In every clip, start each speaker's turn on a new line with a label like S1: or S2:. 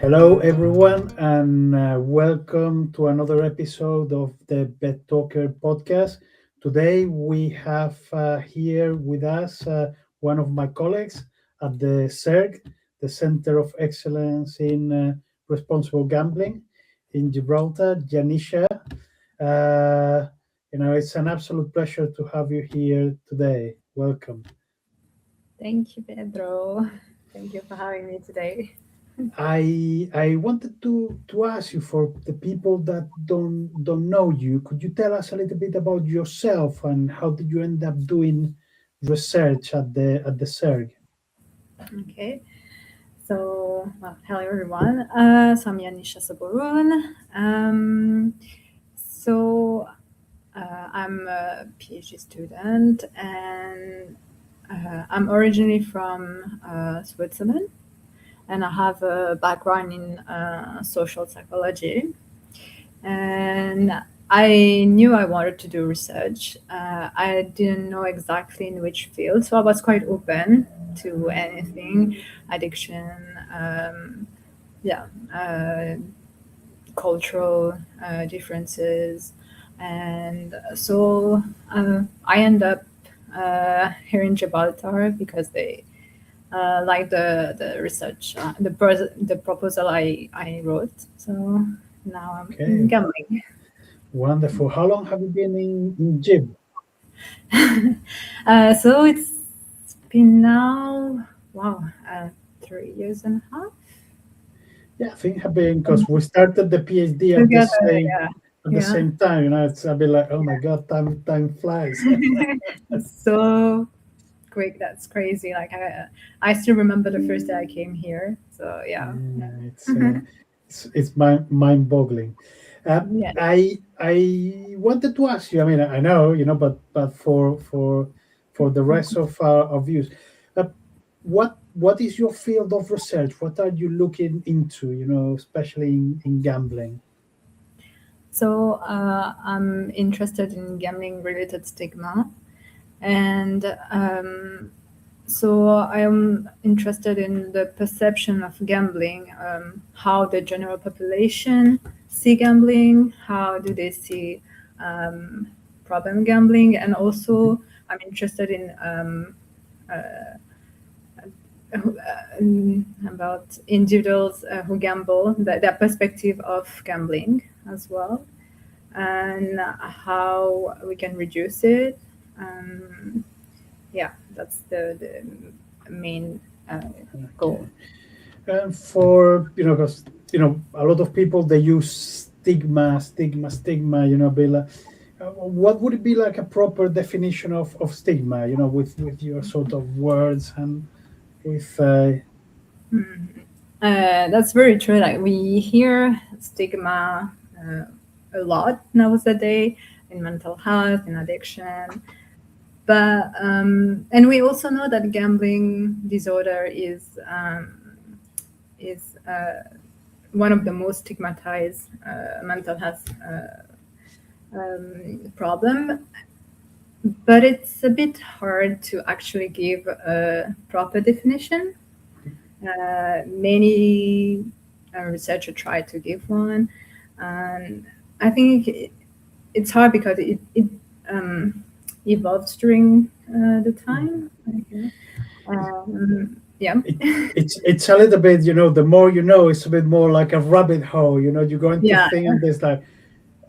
S1: Hello, everyone, and welcome to another episode of the BetTalker podcast. Today, we have here with us one of my colleagues at the CERG, the Center of Excellence in Responsible Gambling in Gibraltar, Yanisha. Uh, it's an absolute pleasure to have you here today. Welcome.
S2: Thank you, Pedro. Thank you for having me today.
S1: I wanted to ask you, for the people that don't know you, could you tell us a little bit about yourself and how did you end up doing research at the CERG?
S2: Okay, hello everyone. So I'm Yanisha Soborun. So I'm a PhD student, and I'm originally from Switzerland, and I have a background in social psychology. And I knew I wanted to do research. I didn't know exactly in which field, so I was quite open to anything, addiction, yeah, cultural differences, and so I end up here in Gibraltar because they like the research, the proposal I wrote. So now I'm in
S1: Okay,
S2: gambling.
S1: wonderful. How long have you been in Gib?
S2: So it's been now, wow, 3 years and a half
S1: Yeah, I think have been because we started the PhD
S2: together. Yeah,
S1: at the
S2: yeah.
S1: same time. It's a bit like, oh my god, time flies.
S2: It's so quick. That's crazy. Like I still remember the first day I came here. So yeah,
S1: Yeah, it's mind-boggling. Uh,
S2: yeah.
S1: I wanted to ask you. I mean, I know but for the rest of you, uh, what is your field of research? What are you looking into? Especially in gambling.
S2: So I'm interested in gambling related stigma, and so I am interested in the perception of gambling, how the general population see gambling, how do they see um, problem gambling, and also I'm interested in about individuals who gamble, their perspective of gambling as well, and how we can reduce it. Um, yeah, that's the main goal.
S1: Okay. And for because a lot of people they use stigma. Be like, what would it be like a proper definition of stigma? With your sort of words and with
S2: That's very true. Like we hear stigma a lot nowadays in mental health, in addiction, but and we also know that gambling disorder is one of the most stigmatized mental health problem, but it's a bit hard to actually give a proper definition. Many researchers try to give one, and I think it's hard because it evolves during the time. Like, yeah.
S1: it, it's a little bit, the more you know, it's a bit more like a rabbit hole. You go into
S2: Yeah,
S1: thing and there's like,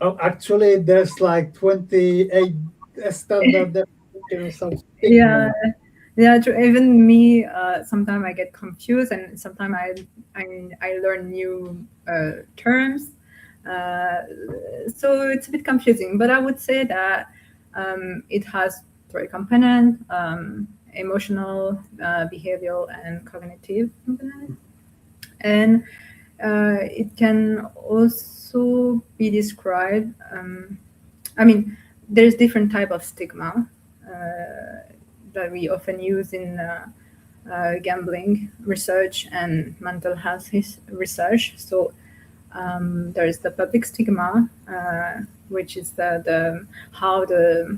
S1: oh, actually there's like 28 standard definitions of
S2: yeah,
S1: stigma.
S2: yeah. True. Even me, sometimes I get confused, and sometimes I learn new terms. Uh, so it's a bit confusing, but I would say that it has three components: emotional, behavioral, and cognitive component. And it can also be described. I mean, there's different type of stigma that we often use in gambling research and mental health research. So there's the public stigma, which is the how the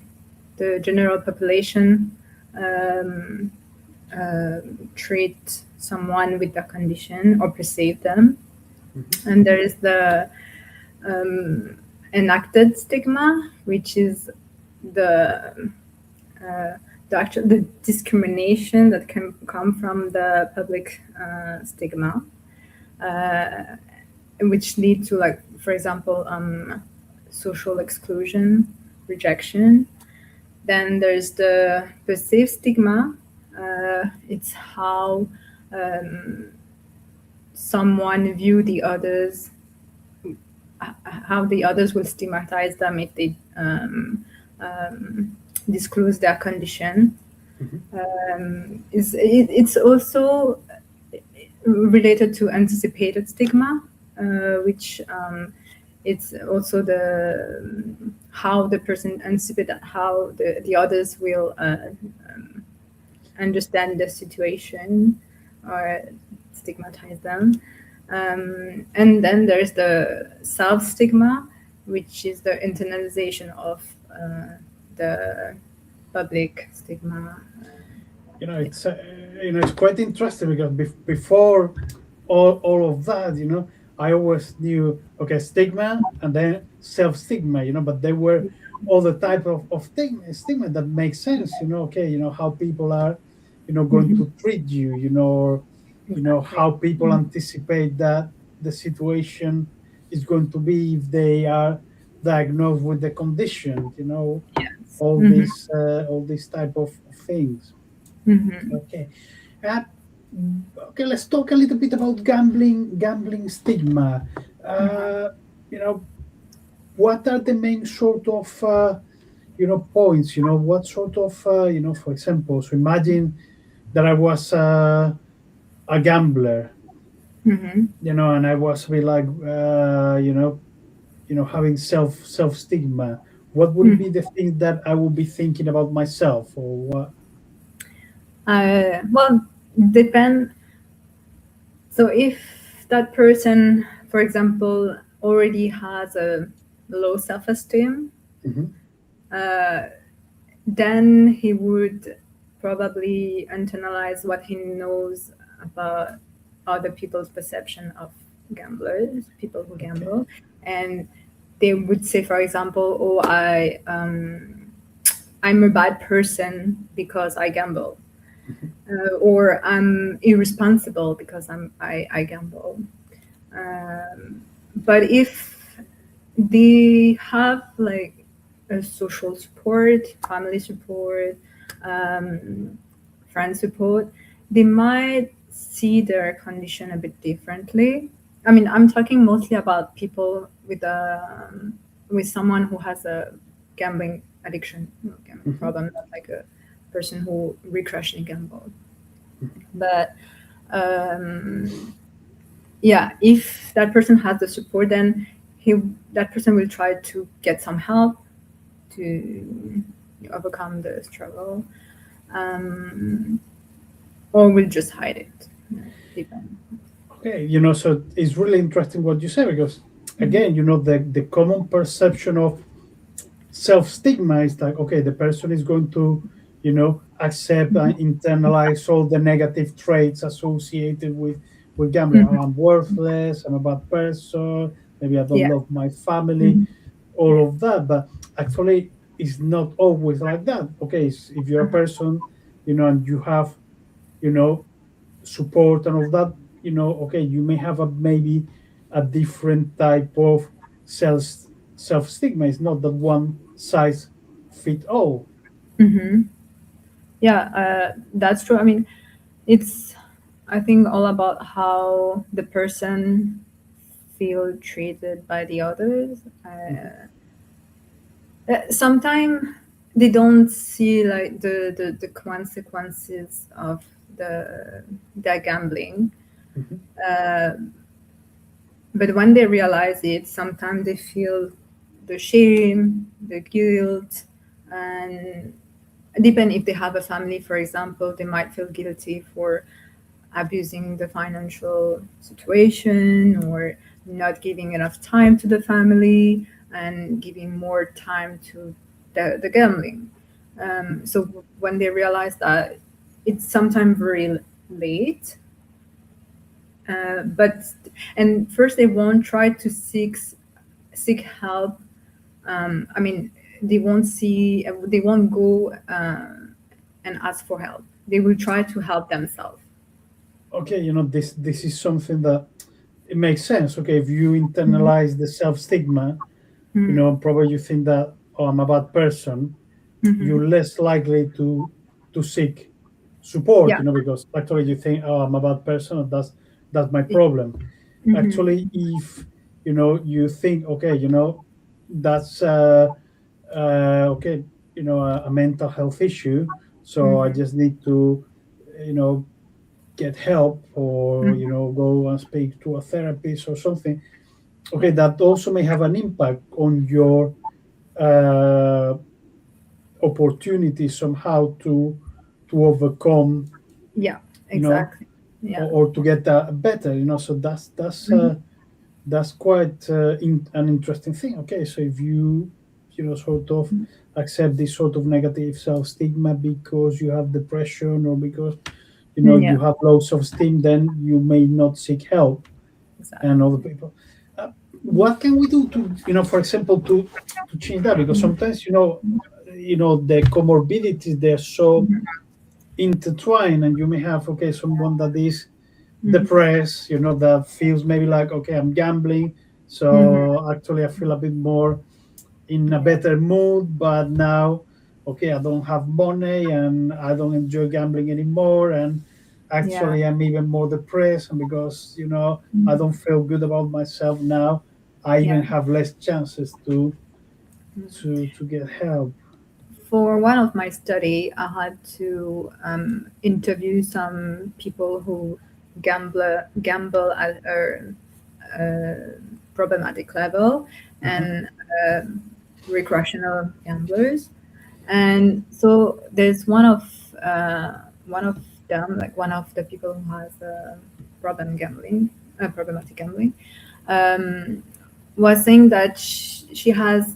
S2: general population um, treat someone with the condition or perceive them.
S1: Hmm.
S2: And there is the um, enacted stigma, which is the the discrimination that can come from the public stigma, uh, which lead to, like, for example, social exclusion, rejection. Then there's the perceived stigma. It's how someone view the others, how the others will stigmatize them if they disclose their condition.
S1: Hmm.
S2: It's also related to anticipated stigma, which it's also the how the person anticipate how the others will understand the situation or stigmatize them. And then there's the self stigma, which is the internalization of the public stigma. Yeah.
S1: It's it's quite interesting because before all of that, I always knew, okay, stigma and then self stigma, but there were all the type of stigma that makes sense, okay, how people are, going
S2: Mhm.
S1: to treat you, or
S2: Exactly.
S1: how people anticipate that the situation is going to be if they are diagnosed with the condition,
S2: Yes. Hmm.
S1: all these type of things.
S2: Hmm.
S1: Okay. Uh, okay, let's talk a little bit about gambling stigma. Uh, you know, what are the main sort of points? What sort of for example, so imagine that I was a gambler,
S2: Hmm.
S1: and I was be like having self stigma. What would be the thing that I would be thinking about myself, or what?
S2: Well, depend. So if that person, for example, already has a low self-esteem,
S1: Hmm.
S2: then he would probably internalize what he knows about other people's perception of gamblers, people who
S1: Okay.
S2: gamble, and they would say, for example, "Oh, I'm a bad person because I gamble,"
S1: Mhm.
S2: or "I'm irresponsible because I gamble." But if they have like a social support, family support, um, friend support, they might see their condition a bit differently. I mean, I'm talking mostly about people with someone who has a gambling addiction, gambling
S1: Mhm.
S2: problem, not like a person who recreationally gamble.
S1: Mhm.
S2: But um, yeah, if that person has the support, then he that person will try to get some help to overcome the struggle, um, or will just hide it. Depends.
S1: Okay, so it's really interesting what you say because, again, the common perception of self stigma is like, okay, the person is going to, accept and internalize all the negative traits associated with gambling. Oh,
S2: Mhm.
S1: I'm worthless. I'm a bad person. Maybe I don't
S2: Yeah.
S1: love my family.
S2: Mhm. Yeah.
S1: All of that, but actually, it's not always like that. Okay, if you're a person, and you have, you know support and all that, okay, you may have a maybe a different type of self self stigma. It's not that one size fit all.
S2: Hmm. Yeah, that's true. I mean, it's, I think, all about how the person feel treated by the others.
S1: Mhm.
S2: Sometimes they don't see like the consequences of their gambling,
S1: Mhm.
S2: uh, but when they realize it, sometimes they feel the shame, the guilt, and depend if they have a family, for example, they might feel guilty for abusing the financial situation or not giving enough time to the family and giving more time to the gambling. So when they realize that it's sometimes very late, But and first they won't try to seek help. I mean, they won't go and ask for help. They will try to help themselves.
S1: Okay, this is something that it makes sense. Okay, if you
S2: Mhm.
S1: internalize the self stigma,
S2: Mhm.
S1: probably you think that, oh, I'm a bad person,
S2: Mhm.
S1: you're less likely to seek support,
S2: Yeah.
S1: because actually you think, oh, I'm a bad person, and that's my problem.
S2: Mhm.
S1: Actually, if you think, okay, that's okay, a mental health issue, so I
S2: Mhm.
S1: just need to, you know get help, or
S2: Mhm.
S1: go and speak to a therapist or something. Okay, that also may have an impact on your uh, opportunity somehow to overcome,
S2: Yeah.
S1: you know
S2: Exactly. Yeah.
S1: or to get better, so
S2: Mhm.
S1: that's quite an interesting thing. Okay, so if you sort of accept this sort of negative self stigma because you have depression, or because you
S2: Yeah.
S1: have low self esteem, then you may not seek help. And other
S2: Exactly.
S1: people, uh, what can we do to, for example, to change that? Because
S2: Mhm.
S1: sometimes, the comorbidities, they're so
S2: Mhm.
S1: intertwined, and you may have, okay, someone that is
S2: Mhm.
S1: depressed, that feels maybe like, okay, I'm gambling,
S2: Mhm.
S1: so actually I feel a bit more in a
S2: Yeah.
S1: better mood, but now, okay, I don't have money and I don't enjoy gambling anymore, and
S2: Yeah.
S1: actually I'm even more depressed, and because I don't
S2: Mhm.
S1: feel good about myself now, I even
S2: Yeah.
S1: have less chances to get help.
S2: For one of my study, I had to interview some people who gamble at a problematic level,
S1: Mhm.
S2: and recreational gamblers. And so there's one of them, like one of the people who has problematic gambling, um, was saying that she has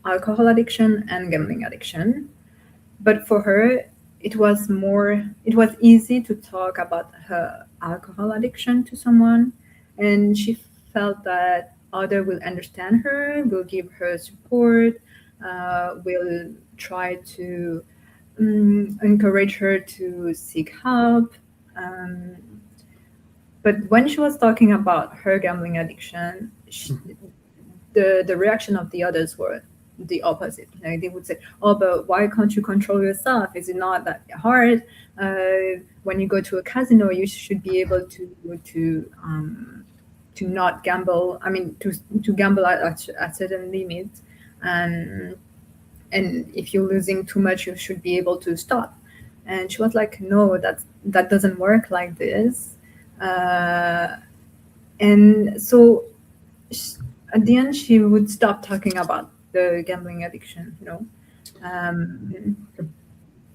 S2: alcohol addiction and gambling addiction. But for her, it was easy to talk about her alcohol addiction to someone, and she felt that other will understand her, will give her support, will try to encourage her to seek help. Um, but when she was talking about her gambling addiction,
S1: Mhm.
S2: the reaction of the others were the opposite. Like they would say, "Oh, but why can't you control yourself? Is it not that hard? When you go to a casino, you should be able to not gamble. I mean, to gamble at certain limits, and if you're losing too much, you should be able to stop." And she was like, "No, that doesn't work like this." Uh, and so sh at the end she would stop talking about the gambling addiction, um,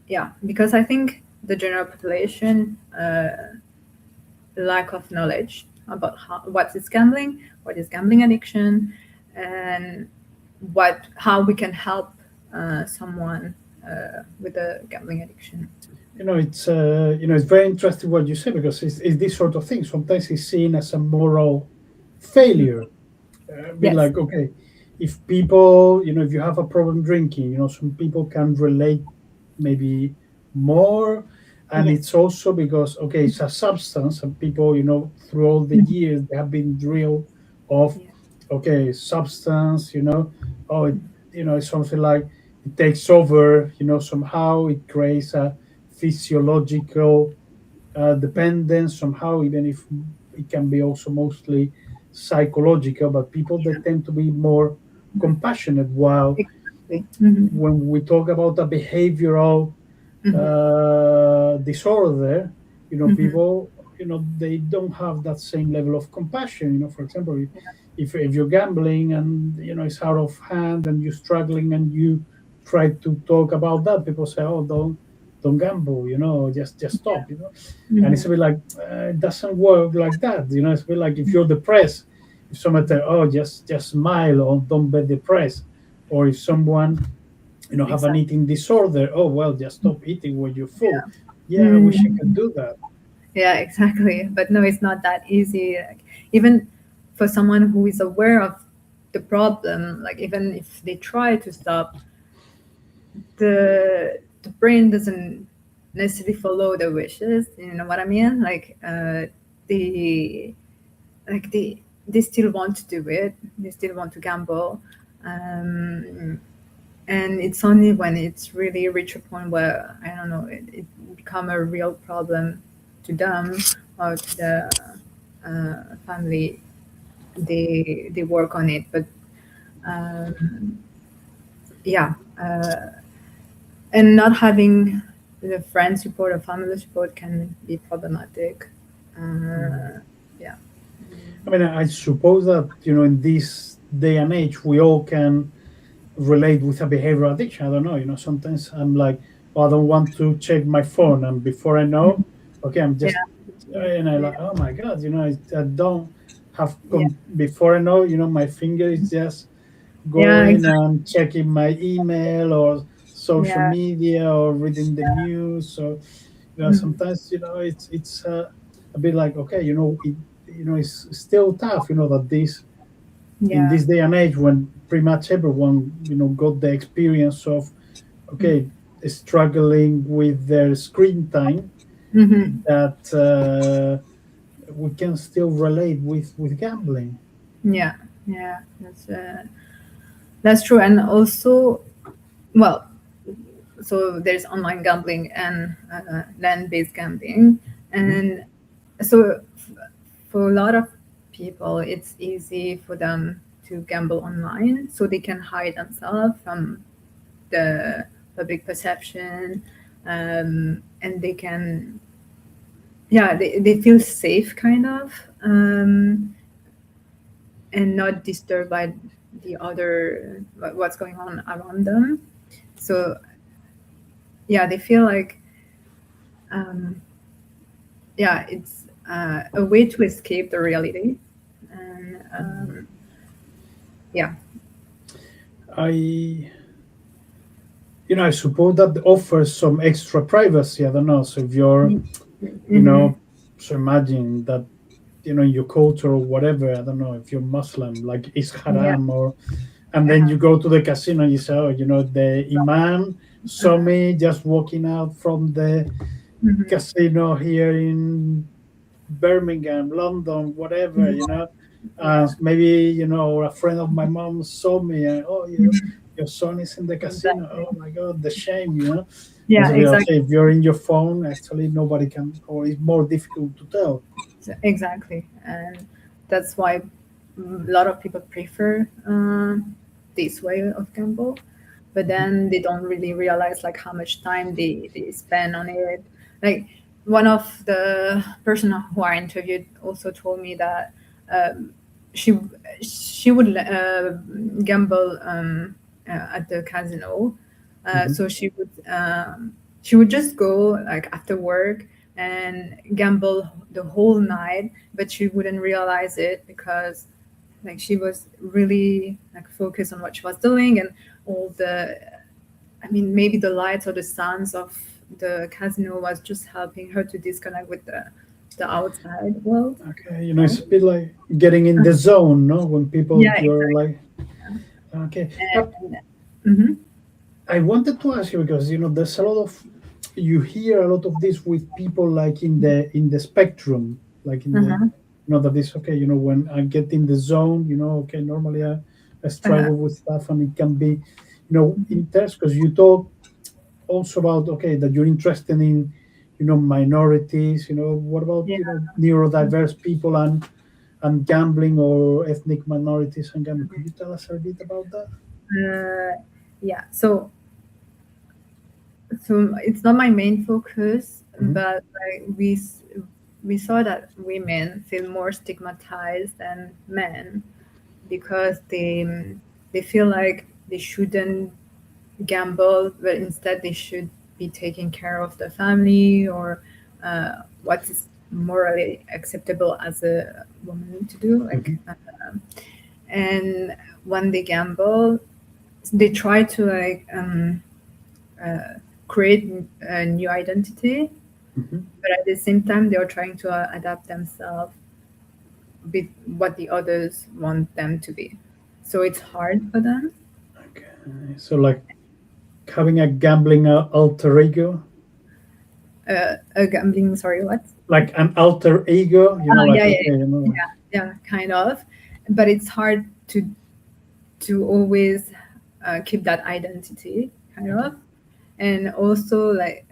S2: yeah, because I think the general population lack of knowledge about what is gambling, what is gambling addiction, and how we can help someone with a gambling addiction.
S1: It's very interesting what you say, because it's this sort of thing. Sometimes it's seen as a moral failure. Be
S2: Yes.
S1: like, okay, if people, if you have a problem drinking, some people can relate maybe more. And
S2: Yes.
S1: it's also because, okay, it's a substance, and people, through all the
S2: Mhm.
S1: years, they have been drilled of,
S2: Yeah.
S1: okay, substance, oh, it's something like it takes over, somehow it creates a physiological dependence somehow, even if it can be also mostly psychological. But people, they tend to be more compassionate, while
S2: Exactly. Hmm.
S1: when we talk about a behavioral
S2: Hmm.
S1: disorder,
S2: Hmm.
S1: people, they don't have that same level of compassion. For example, if you're gambling, and it's out of hand, and you're struggling, and you try to talk about that, people say, oh, don't gamble, just stop, and it's
S2: Hmm.
S1: a bit like, it doesn't work like that. It's a bit like, if you're depressed, if someone tell, oh, just smile, or don't be depressed. Or if someone, have an
S2: Exactly.
S1: eating disorder, oh, well, just stop eating when you're full.
S2: Yeah.
S1: Yeah, I wish I could
S2: Mm.
S1: do that.
S2: Yeah, exactly. But no, it's not that easy. Like, even for someone who is aware of the problem, like even if they try to stop, the brain doesn't necessarily follow the wishes. You know what I mean? The like they still want to do it. They still want to gamble. Um, and it's only when it's really reach a point where I don't know it become a real problem to them or to the family they work on it. But um, yeah, and not having the friend support or family support can be problematic. uh, yeah.
S1: I mean, I suppose that, in this day and age, we all can relate with a behavioral addiction. I don't know, sometimes I'm like, oh, I don't want to check my phone. And before I know, okay, I'm
S2: Yeah,
S1: just, and I like, oh my God, I don't have,
S2: yeah,
S1: before I know, my finger is just
S2: yeah,
S1: going
S2: exactly.
S1: and checking my email or social
S2: Yeah.
S1: media or reading the news. So,
S2: Mhm.
S1: sometimes, it's a bit like, okay, it's still tough, that in
S2: Yeah.
S1: this day and age when pretty much everyone, got the experience of, okay, struggling with their screen time,
S2: Hmm.
S1: that we can still relate with gambling.
S2: Yeah, yeah, that's true. And also, well, so there's online gambling and land-based gambling,
S1: Mhm.
S2: and so for a lot of people, it's easy for them to gamble online, so they can hide themselves from the public perception, and they can, yeah, they feel safe kind of, and not disturbed by the other what's going on around them. So yeah, they feel like, um, yeah, it's a way to escape the reality. And yeah.
S1: I I suppose that offers some extra privacy. I don't know. So if you're, you
S2: Mm-hmm.
S1: know, so imagine that, in your culture or whatever, I don't know, if you're Muslim, like it's
S2: Yeah.
S1: haram, or and then
S2: Uh-huh.
S1: you go to the casino and you say, oh, the imam saw
S2: Uh-huh.
S1: me just walking out from the
S2: Mm-hmm.
S1: casino here in Birmingham, London, whatever,
S2: Yeah.
S1: maybe, or a friend of my mom saw me, and, oh, your son is in the casino.
S2: Exactly.
S1: Oh my God, the shame,
S2: Yeah,
S1: As if,
S2: exactly.
S1: okay, if you're in your phone, actually nobody can, or it's more difficult to tell.
S2: Exactly. And that's why a lot of people prefer this way of gamble, but
S1: Mhm.
S2: then they don't really realize like how much time they spend on it. Like one of the person who I interviewed also told me that um, she she would gamble at the casino.
S1: Mhm.
S2: So she would just go like after work and gamble the whole night, but she wouldn't realize it because like she was really like focused on what she was doing, and all the, I mean, maybe the lights or the sounds of the casino was just helping her to disconnect with the outside world.
S1: Okay,
S2: No?
S1: it's a bit like getting in the zone, no? When people,
S2: Yeah,
S1: you're
S2: exactly.
S1: like, okay.
S2: And, hmm.
S1: I wanted to ask you because there's a lot of, you hear a lot of this with people like in the spectrum, like in the,
S2: Uh-huh.
S1: that is okay. When I get in the zone, okay, normally I
S2: Uh-huh.
S1: struggle with stuff, and it can be, intense because you talk also about, okay, that you're interested in, minorities. What about
S2: Yeah.
S1: neurodiverse people and gambling, or ethnic minorities and gambling? Could you tell us a bit about that?
S2: Yeah. So it's not my main focus,
S1: Hmm.
S2: but like we saw that women feel more stigmatized than men because they feel like they shouldn't gamble, but instead they should be taking care of the family or what is morally acceptable as a woman to do.
S1: Hmm.
S2: And when they gamble, they try to like create a new identity,
S1: Mhm.
S2: but at the same time they are trying to adapt themselves with what the others want them to be. So it's hard for them.
S1: Okay. So like having a gambling alter ego,
S2: Gambling, sorry, what?
S1: like an alter ego, like
S2: Yeah, yeah,
S1: okay,
S2: yeah, yeah, kind of. But it's hard to always keep that identity, kind
S1: okay.
S2: of. And also, like,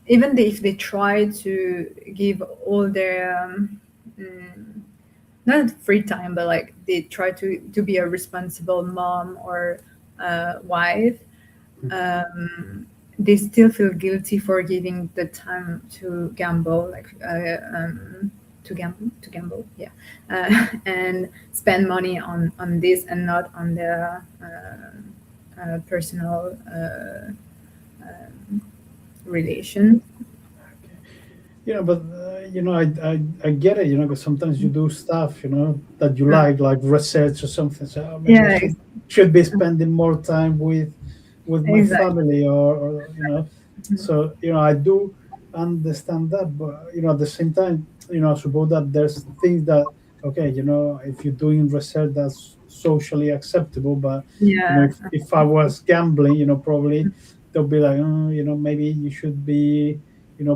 S2: even if they try to give all their mm, not free time, but like they try to be a responsible mom or wife, they still feel guilty for giving the time to gamble, like to gamble, yeah, and spend money on this and not on their personal relation.
S1: But I get it, because sometimes you do stuff, that you
S2: Uh,
S1: like research or something. So maybe I
S2: yeah,
S1: should be spending more time with my
S2: exactly.
S1: family, or. So I do understand that, but at the same time, I suppose that there's things that okay, if you're doing research that's socially acceptable, but
S2: Yeah,
S1: if I was gambling, probably they'll be like, oh, maybe you should be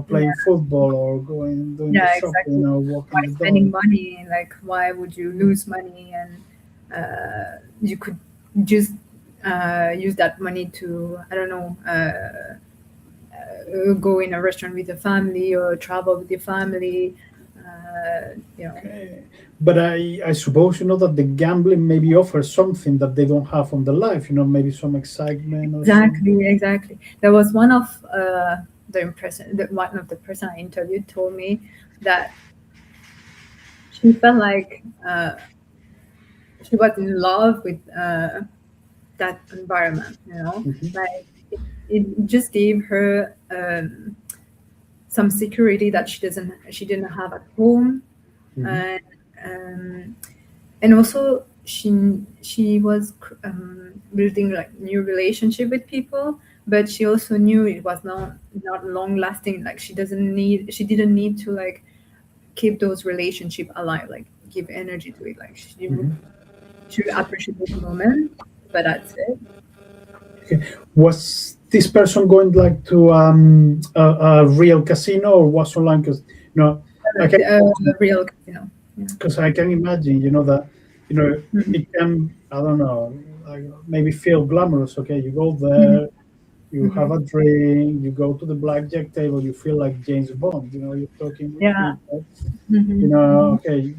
S1: playing
S2: yeah,
S1: football or going doing the
S2: yeah,
S1: shopping
S2: exactly.
S1: or
S2: Why
S1: walking the
S2: spending
S1: dog.
S2: money? Like, why would you lose money? And you could just use that money to, I don't know, go in a restaurant with the family or travel with your family. You know,
S1: Okay. But I suppose that the gambling maybe offers something that they don't have on the life, maybe some excitement or some.
S2: exactly, exactly. There was one of one of the person I interviewed told me that she felt like she was in love with that environment.
S1: Mhm,
S2: Like it just gave her some security that she didn't have at home,
S1: mhm,
S2: and um, and also she was building like new relationship with people, but she also knew it was not long lasting. Like she didn't need to like keep those relationship alive, like give energy to it. Like
S1: mhm.
S2: she would appreciate this moment, but that's it.
S1: Okay. Was this person going like to a real casino or was online? Because I can
S2: Real casino. Yeah.
S1: imagine, that
S2: Mhm.
S1: it can, I don't know, like maybe feel glamorous. Okay, you go
S2: Mhm.
S1: there, you have
S2: Mhm.
S1: a drink, you go to the blackjack table, you feel like James Bond. You're talking with
S2: Yeah.
S1: people.
S2: Mhm. Mhm.
S1: Okay,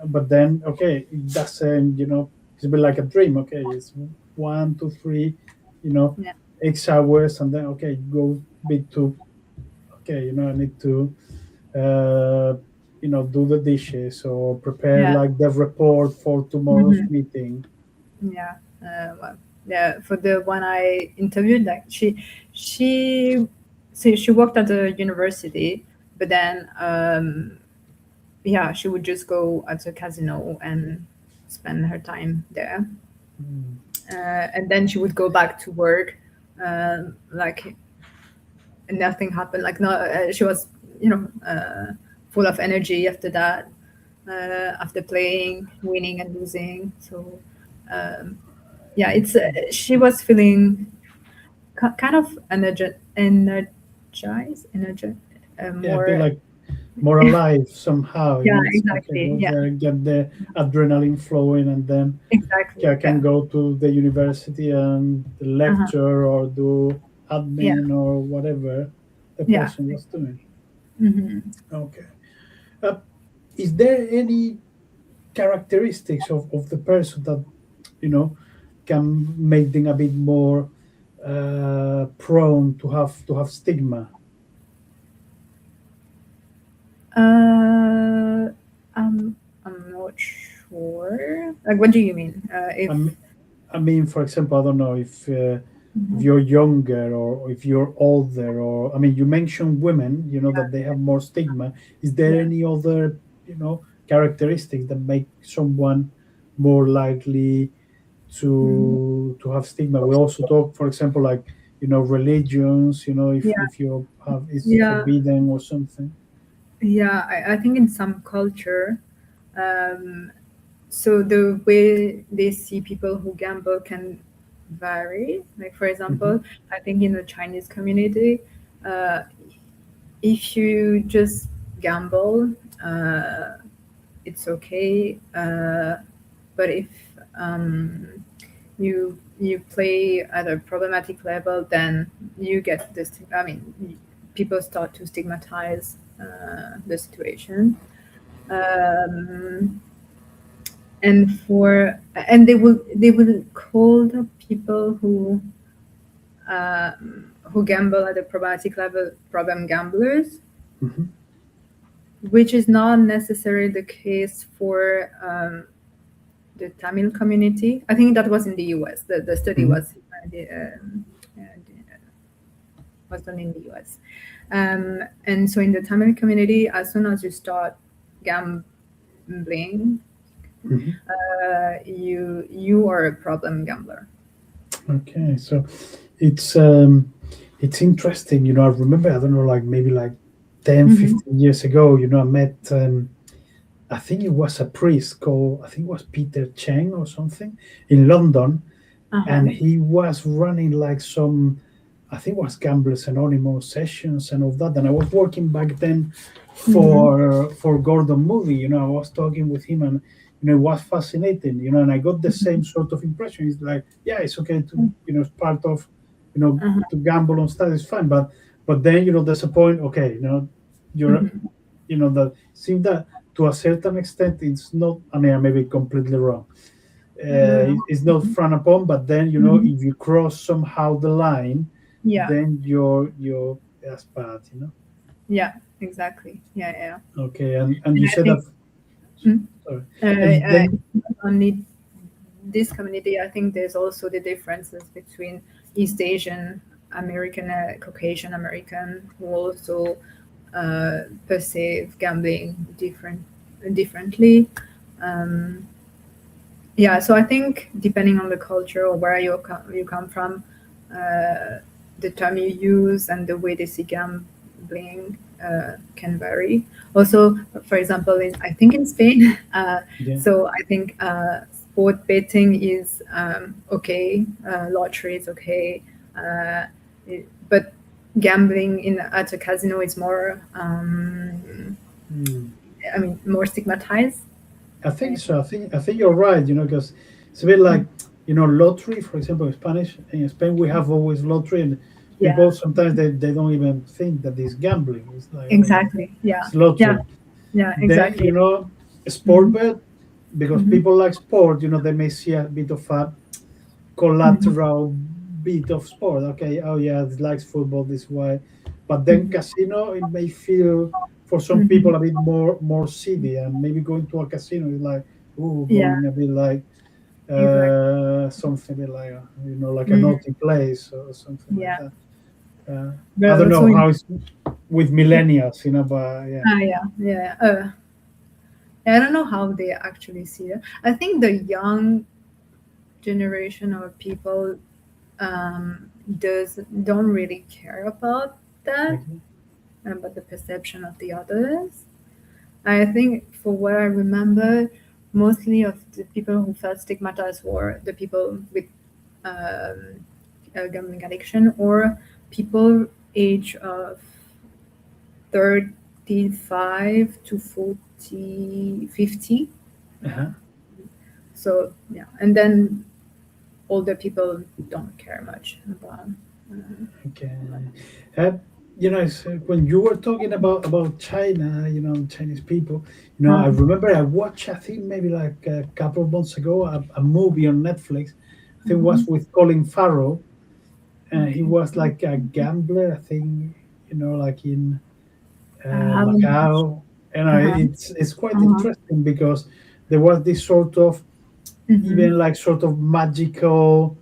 S1: but then okay, it doesn't. It's a bit like a dream. Okay, it's 1, 2, 3, you know,
S2: Yeah.
S1: 6 hours, and then okay, go bit to okay, I need to uh, do the dishes or prepare
S2: Yeah.
S1: like the report for tomorrow's
S2: Mhm.
S1: meeting.
S2: Yeah. Well, yeah. For the one I interviewed, like she, so she worked at the university, but then yeah, she would just go at the casino and spend her time there,
S1: Mm.
S2: and then she would go back to work, like nothing happened. Like no, she was full of energy after that, after playing, winning and losing. So yeah, it's she was feeling kind of
S1: Yeah, be
S2: more.
S1: like more alive somehow.
S2: Yeah,
S1: It's okay,
S2: exactly.
S1: go
S2: Yeah,
S1: there, get the adrenaline flowing, and then
S2: exactly.
S1: okay, I can
S2: Yeah.
S1: go to the university and
S2: Uh-huh.
S1: lecture or do
S2: Yeah.
S1: admin or whatever the
S2: Yeah.
S1: person was doing.
S2: Hmm.
S1: Okay. Uh, is there any characteristics of the person that you know can make them a bit more prone to have stigma?
S2: Uh, I'm not sure. Like, what do you mean?
S1: I
S2: If
S1: mean, for example, I don't know if
S2: Mhm.
S1: you're younger or if you're older, or I mean, you mentioned women, that they have more stigma. Is there
S2: Yeah.
S1: any other, characteristics that make someone more likely
S2: Mhm.
S1: to have stigma? We also talk, for example, like religions,
S2: Yeah,
S1: if you have it's
S2: yeah,
S1: forbidden or something.
S2: yeah. I think in some culture, um, so the way they see people who gamble can vary. Like for
S1: Hmm.
S2: example, I think in the Chinese community, uh, if you just gamble, uh, it's okay. But if um, you play at a problematic level, then you get this. I mean, people start to stigmatize the situation, um, and they will call the people who gamble at a problematic level problem gamblers,
S1: Hmm.
S2: which is not necessarily the case for the Tamil community. I think that was in the US. The study
S1: Hmm.
S2: was done in the US. And so in the Tamil community, as soon as you start gambling,
S1: Hmm.
S2: you are a problem gambler.
S1: Okay, so it's it's interesting. I remember, I don't know, like maybe like 10,
S2: Hmm.
S1: 15 years ago. I met. I think it was a priest called, I think it was Peter Cheng or something, in London,
S2: Uh-huh.
S1: and he was running like some, I think it was Gamblers Anonymous sessions and all that. And I was working back then
S2: Hmm.
S1: for Gordon Movie. I was talking with him, and it was fascinating. And I got the same sort of impression. It's like, yeah, it's okay to, it's part of,
S2: Uh-huh.
S1: to gamble on stuff is fine, but then there's a point. Okay, you're
S2: Hmm.
S1: that seems that to a certain extent it's not. I mean, I may be completely wrong. It's not frowned upon, but then
S2: Hmm.
S1: if you cross somehow the line,
S2: Yeah,
S1: then you're that's bad.
S2: yeah, exactly. Yeah, yeah.
S1: Okay, and
S2: And
S1: you
S2: I
S1: said
S2: think
S1: that.
S2: mm,
S1: Sorry, and then.
S2: not only this community, I think there's also the differences between East Asian American, Caucasian American, who also perceive gambling differently. Um, yeah, so I think depending on the culture or where you come from, the term you use and the way they see gambling can vary. Also, for example, I think in Spain,
S1: Yeah.
S2: so I think sport betting is okay, lottery is okay, but gambling in at a casino is more,
S1: Hmm.
S2: I mean, more stigmatized.
S1: I think so. I think you're right. Because it's a bit like lottery, for example, in Spanish. In Spain, we have always lottery, and
S2: Yeah,
S1: people sometimes they don't even think that it's gambling. It's like, okay,
S2: exactly. Yeah,
S1: it's
S2: yeah,
S1: lottery.
S2: yeah,
S1: Then
S2: exactly.
S1: sport
S2: Mhm,
S1: bet, because
S2: mhm,
S1: people like sport. They may see a bit of a
S2: mhm,
S1: collateral bit of sport. Okay, oh yeah, it likes football this way, but then
S2: mhm,
S1: casino, it may feel for some
S2: mhm.
S1: people a bit more seedy, and maybe going to a casino is like, ooh,
S2: Yeah,
S1: going a bit like
S2: exactly.
S1: something a bit like like a
S2: Mhm,
S1: naughty place or something like
S2: yeah.
S1: that. Uh, I
S2: But
S1: don't
S2: also
S1: know
S2: in
S1: how it's with millennials, but yeah.
S2: yeah, yeah. I don't know how they actually see it. I think the young generation of people don't really care about that,
S1: Okay.
S2: but the perception of the others. I think, for what I remember, mostly of the people who felt stigmatized were the people with um, gambling addiction, or people age of 35 to 40, 50. Yeah.
S1: Uh-huh.
S2: So, yeah. And then older people don't care much about. Uh,
S1: Okay. Uh, when you were talking about China, Chinese people, I
S2: uh,
S1: remember I watched, I think maybe like a couple of months ago, a movie on Netflix. I think it was with Colin Farrell, and he
S2: okay.
S1: was like a gambler. I think like in
S2: I haven't watched.
S1: Macau. And
S2: Uh-huh.
S1: it's quite
S2: Uh-huh.
S1: interesting because there was this sort of
S2: Mm-hmm.
S1: even like sort of magical,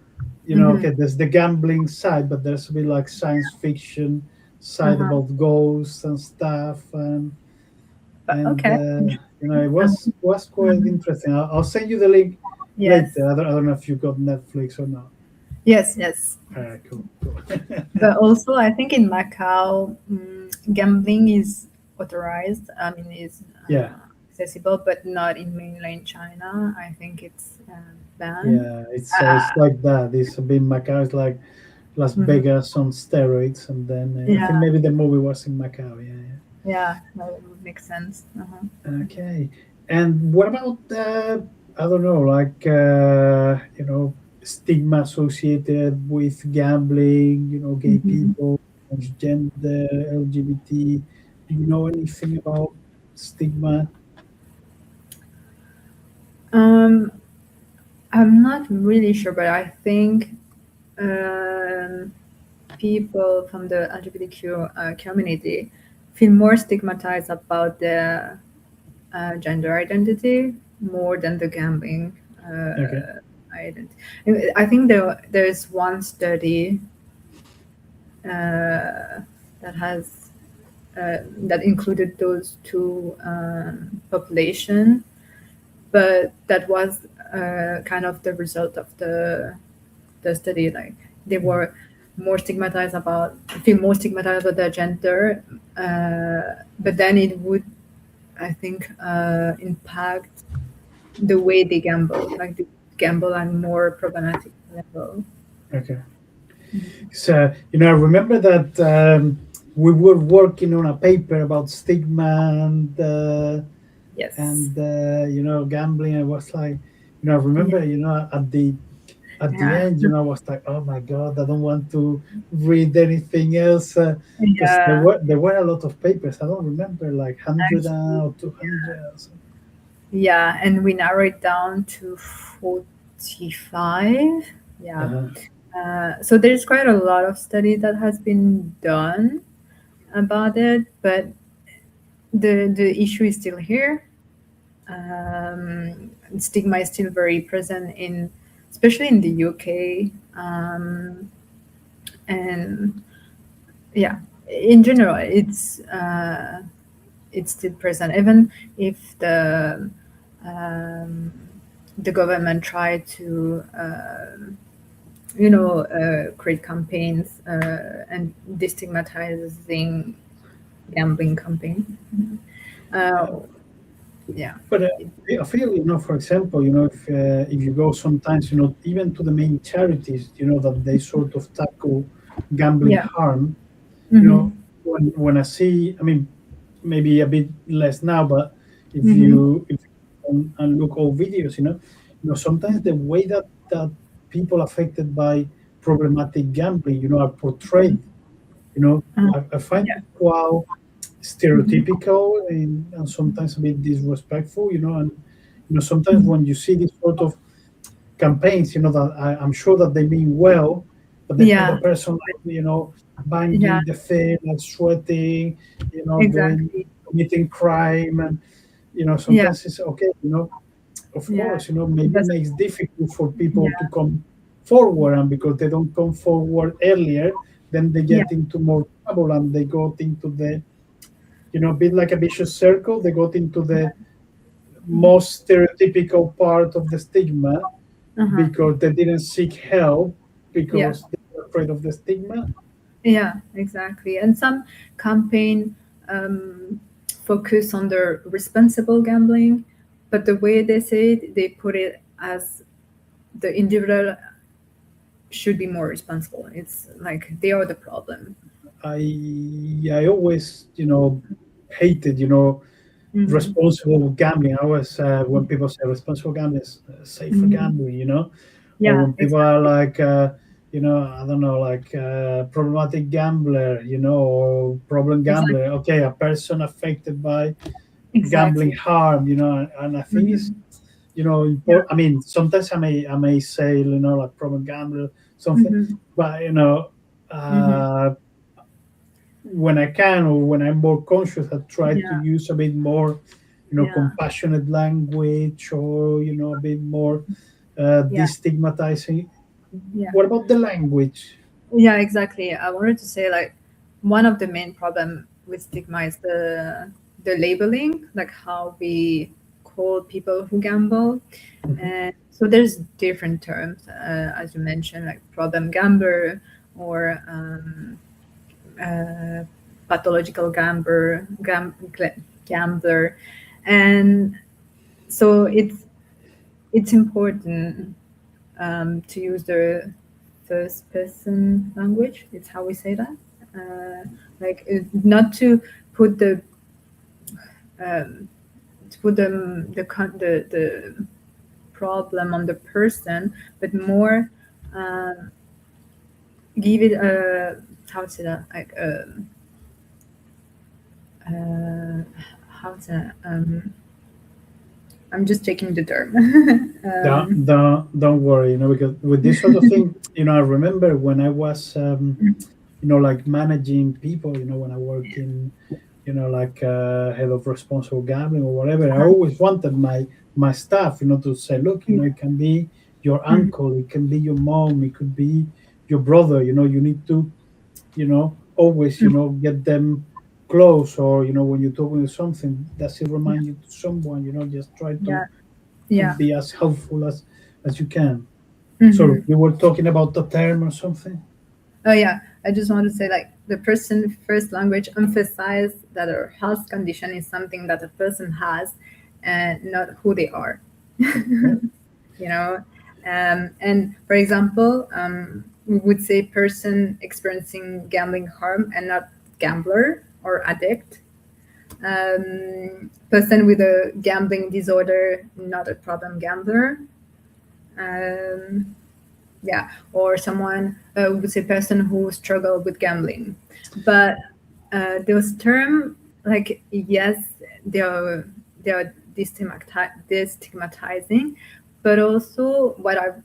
S2: Mm-hmm.
S1: okay, there's the gambling side, but there's a bit like science fiction side
S2: Uh-huh.
S1: about ghosts and stuff,
S2: But
S1: and
S2: okay.
S1: it
S2: Uh-huh.
S1: was quite
S2: Uh-huh.
S1: interesting. I'll send you the link
S2: Yes.
S1: later. I don't know if you got Netflix or not.
S2: Yes, yes.
S1: Cool, cool.
S2: But also, I think in Macau, gambling is authorized. I mean, is
S1: Yeah,
S2: accessible, but not in mainland China. I think it's banned.
S1: yeah. It's
S2: Uh,
S1: like that. It's a bit Macau. It's like Las
S2: mhm.
S1: Vegas on steroids, and then I think
S2: Yeah,
S1: maybe the movie was in Macau. Yeah,
S2: yeah, that would make sense. Uh-huh.
S1: yeah. Okay. And what about I don't know, like stigma associated with gambling? Gay
S2: Mhm.
S1: people, transgender, LGBT. Do you know anything about stigma?
S2: Um, I'm not really sure, but I think um, people from the LGBTQ community feel more stigmatized about their gender identity more than the gambling
S1: Okay.
S2: identity. I think there's one study that has that included those two population, but that was kind of the result of the study. Like they
S1: Mm.
S2: were more stigmatized about feel more stigmatized about their gender, but then it would, I think, impact the way they gamble, like they gamble on more problematic level.
S1: Okay. So, I remember that we were working on a paper about stigma
S2: Yes.
S1: and gambling. I was like, I
S2: Yeah.
S1: remember, at the
S2: Yeah.
S1: end, I was like, oh my God, I don't want to read anything else because there
S2: Yeah.
S1: were there were a lot of papers. I don't remember like 100
S2: Actually,
S1: or 200 or something.
S2: yeah, and we narrowed it down to 45. Yeah.
S1: Uh-huh.
S2: So there's quite a lot of study that has been done about it, but the issue is still here. Stigma is still very present in, especially in the UK, and yeah, in general, it's still present, even if um, the government tried to create campaigns and destigmatizing gambling campaign.
S1: Yeah.
S2: Uh, yeah,
S1: But I feel, for example, if you go sometimes, even to the main charities, that they sort of tackle gambling
S2: yeah,
S1: harm, you
S2: hmm,
S1: know, when I see, I mean, maybe a bit less now, but if
S2: hmm,
S1: you and look old videos, sometimes the way that people affected by problematic gambling, are portrayed, I find
S2: yeah,
S1: it quite
S2: hmm,
S1: stereotypical and sometimes a bit disrespectful, and sometimes
S2: hmm,
S1: when you see this sort of campaigns, that I'm sure that they mean well, but the
S2: yeah,
S1: person,
S2: yeah,
S1: banging the thing, like sweating, doing
S2: exactly,
S1: committing crime, and
S2: yeah,
S1: sometimes it's okay, of
S2: yeah,
S1: course, maybe it
S2: that's
S1: makes difficult for people to
S2: yeah,
S1: come forward, and because they don't come forward earlier, then they
S2: yeah,
S1: get into more trouble and they go into the bit like a vicious circle. They got into the most stereotypical part of the stigma
S2: uh-huh,
S1: because they didn't seek help
S2: yeah.
S1: because they were afraid of the stigma.
S2: Yeah, exactly. And some campaign um, focus on the responsible gambling, but the way they say it, they put it as the individual should be more responsible. It's like they are the problem.
S1: I always hated
S2: Hmm.
S1: responsible gambling. I always when people say responsible gambling is safer
S2: Hmm.
S1: gambling, or
S2: Yeah,
S1: when people are
S2: exactly.
S1: like I don't know, like problematic gambler, or problem gambler.
S2: Exactly.
S1: Okay, a person affected by gambling
S2: Exactly.
S1: harm, and I think it's
S2: Hmm. Yeah.
S1: important. I mean, sometimes I may say like problem gambler something,
S2: Hmm.
S1: but
S2: Hmm.
S1: uh, when I can or when I'm more conscious, I try to
S2: Yeah.
S1: use a bit more
S2: Yeah.
S1: compassionate language, or a bit more
S2: Yeah.
S1: destigmatizing.
S2: Yeah.
S1: What about the language?
S2: Yeah, exactly. I wanted to say like one of the main problem with stigma is the labeling, like how we call people who gamble.
S1: Mhm.
S2: And so there's different terms, as you mentioned, like problem gambler or uh, pathological gambler, and so it's important to use the first person language. It's how we say that. Like not to put um, the problem on the person, but more give it a how to say that like uh, how to I'm just taking the term.
S1: Don't worry, because with this sort of thing, I remember when I was, like managing people, when I work in, like head of responsible gambling or whatever. I always wanted my staff, to say, look,
S2: Yeah.
S1: it can be your
S2: Mhm.
S1: uncle, it can be your mom, it could be your brother. You need to, always, get them close, or when you're talking with something, does it
S2: Yeah,
S1: remind you to someone? Just try to
S2: yeah, yeah.
S1: be as helpful as you can. So
S2: Hmm.
S1: you were talking about the term or something.
S2: Oh yeah, I just want to say like the person first language emphasize that a health condition is something that a person has and not who they are.
S1: Yeah.
S2: You know, and for example, we would say person experiencing gambling harm and not gambler or addict. Person with a gambling disorder, not a problem gambler. Um, yeah, or someone would say person who struggle with gambling. But those terms, like yes, they are destigmatizing, but also what I've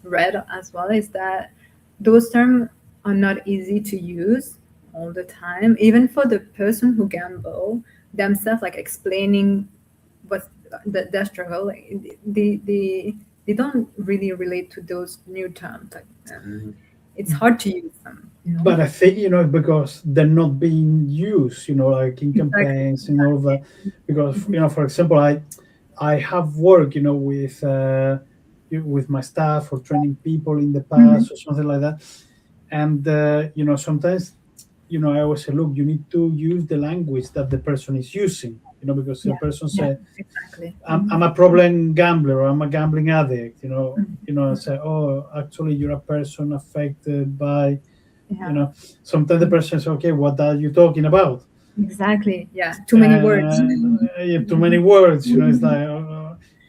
S2: read as well is that those terms are not easy to use all the time, even for the person who gamble themselves, like explaining what their struggle. Like, they don't really relate to those new terms. Like, it's hard to use them.
S1: But I think, because they're not being used, like in
S2: Exactly.
S1: campaigns and all of that. Because, for example, I have worked, with my staff or training people in the
S2: Mhm.
S1: past or something like that. And sometimes, I always say, look, you need to use the language that the person is using, because the
S2: Yeah,
S1: person
S2: yeah,
S1: say,
S2: exactly.
S1: I'm a problem gambler, or I'm a gambling addict, I say, oh, actually you're a person affected by, you
S2: Yeah,
S1: know sometimes the person says, okay, what are you talking about?
S2: exactly. Yeah, too many words.
S1: And you have too many words, it's like,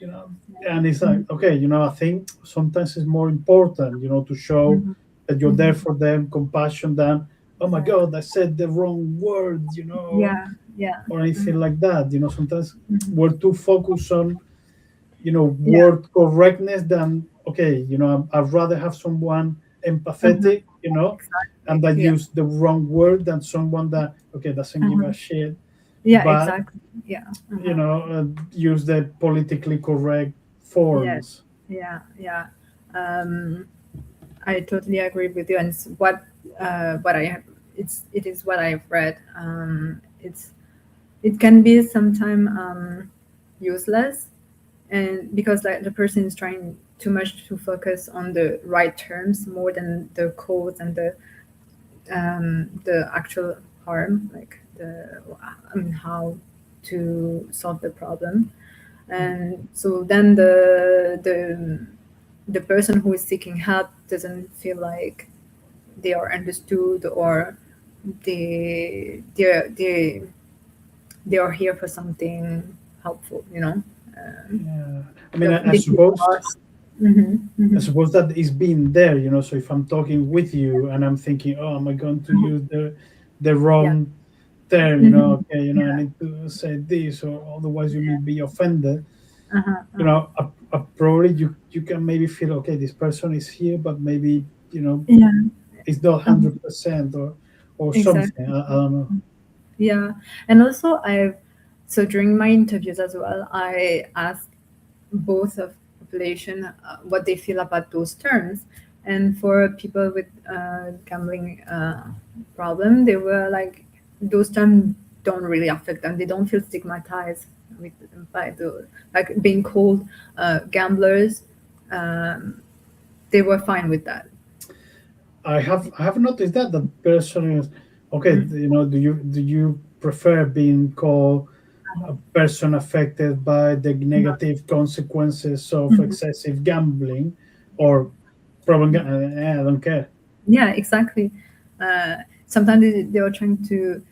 S1: you know and it's like, okay, I think sometimes it's more important, to show
S2: Mhm.
S1: that you're there
S2: Mhm.
S1: for them, compassion, than, oh my
S2: Exactly.
S1: god, I said the wrong word,
S2: Yeah, yeah,
S1: or anything like that. Sometimes
S2: mhm.
S1: we're too focused on,
S2: Yeah,
S1: word correctness than, okay, I'd rather have someone
S2: uh-huh.
S1: empathetic, and
S2: Exactly.
S1: that
S2: Yeah,
S1: use the wrong word, than someone that, okay, doesn't give a
S2: uh-huh.
S1: shit,
S2: Yeah,
S1: but,
S2: exactly. Yeah, uh-huh.
S1: use the politically correct
S2: Yeah,
S1: forms.
S2: yeah, yeah. Um, I totally agree with you, and it's what I have. It is what I've read. It can be sometimes useless, and because like the person is trying too much to focus on the right terms more than the cause and the actual harm, like how to solve the problem. And so then the person who is seeking help doesn't feel like they are understood, or they they are here for something helpful,
S1: Yeah, I mean,
S2: they feel lost. Hmm.
S1: I
S2: Hmm.
S1: suppose that is being there, so if I'm talking with you and I'm thinking, oh, am I going to use the
S2: Yeah.
S1: wrong term,
S2: Hmm.
S1: okay, I
S2: Yeah.
S1: need to say this, or otherwise you may be offended.
S2: Uh-huh. Uh-huh.
S1: Probably you can maybe feel, okay, this person is here, but maybe,
S2: Yeah.
S1: it's not
S2: Uh-huh.
S1: 100%, or something.
S2: Exactly.
S1: I don't know.
S2: Yeah. And also so during my interviews as well, I asked both of population what they feel about those terms. And for people with gambling problem, they were like, those terms don't really affect them. They don't feel stigmatized with by the like being called gamblers. Um, they were fine with that.
S1: I have noticed that the person is okay.
S2: Mm.
S1: Do you prefer being called a person affected by the negative consequences of
S2: Mhm.
S1: excessive gambling, or problem? I don't care.
S2: Yeah, exactly. Sometimes they are trying to